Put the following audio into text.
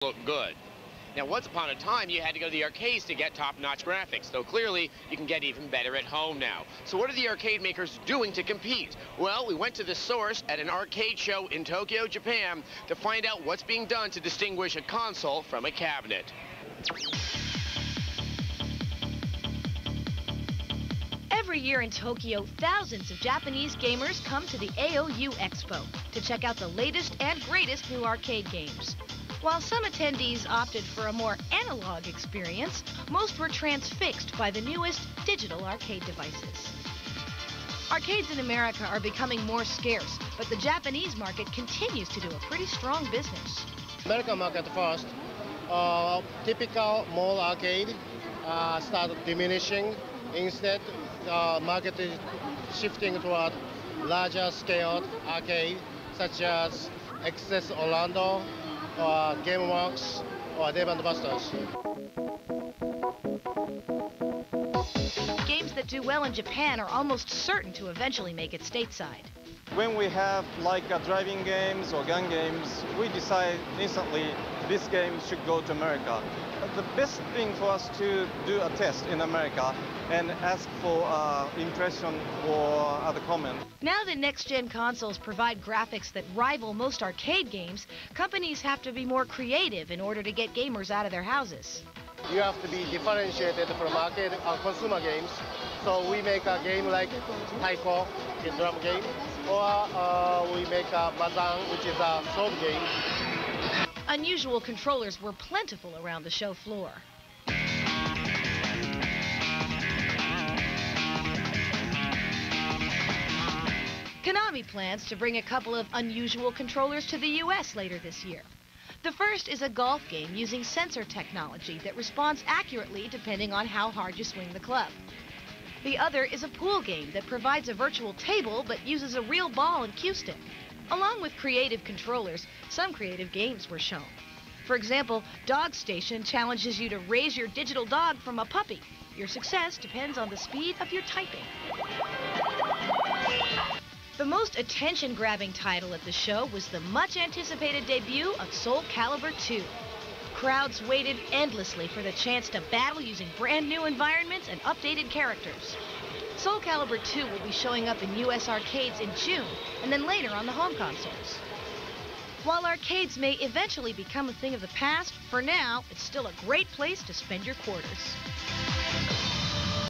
look good. Now, once upon a time, you had to go to the arcades to get top-notch graphics, though clearly you can get even better at home now. So what are the arcade makers doing to compete? Well, we went to the source at an arcade show in Tokyo, Japan, to find out what's being done to distinguish a console from a cabinet. Every year in Tokyo, thousands of Japanese gamers come to the AOU Expo to check out the latest and greatest new arcade games. While some attendees opted for a more analog experience, most were transfixed by the newest digital arcade devices. Arcades in America are becoming more scarce, but the Japanese market continues to do a pretty strong business. American market first, typical mall arcade started diminishing. Instead, the market is shifting toward larger scaled arcade, such as Access Orlando, or GameWorks, or Dave & Buster's. Games that do well in Japan are almost certain to eventually make it stateside. When we have like driving games or gun games, we decide instantly this game should go to America. The best thing for us to do a test in America and ask for impression or other comment. Now that next-gen consoles provide graphics that rival most arcade games, companies have to be more creative in order to get gamers out of their houses. You have to be differentiated from arcade and consumer games. So we make a game like Taiko, a drum game, or we make a Mazan, which is a sword game. Unusual controllers were plentiful around the show floor. Konami plans to bring a couple of unusual controllers to the U.S. later this year. The first is a golf game using sensor technology that responds accurately depending on how hard you swing the club. The other is a pool game that provides a virtual table but uses a real ball and cue stick. Along with creative controllers, some creative games were shown. For example, Dog Station challenges you to raise your digital dog from a puppy. Your success depends on the speed of your typing. The most attention-grabbing title at the show was the much-anticipated debut of Soul Calibur 2. Crowds waited endlessly for the chance to battle using brand-new environments and updated characters. Soul Calibur 2 will be showing up in U.S. arcades in June, and then later on the home consoles. While arcades may eventually become a thing of the past, for now, it's still a great place to spend your quarters.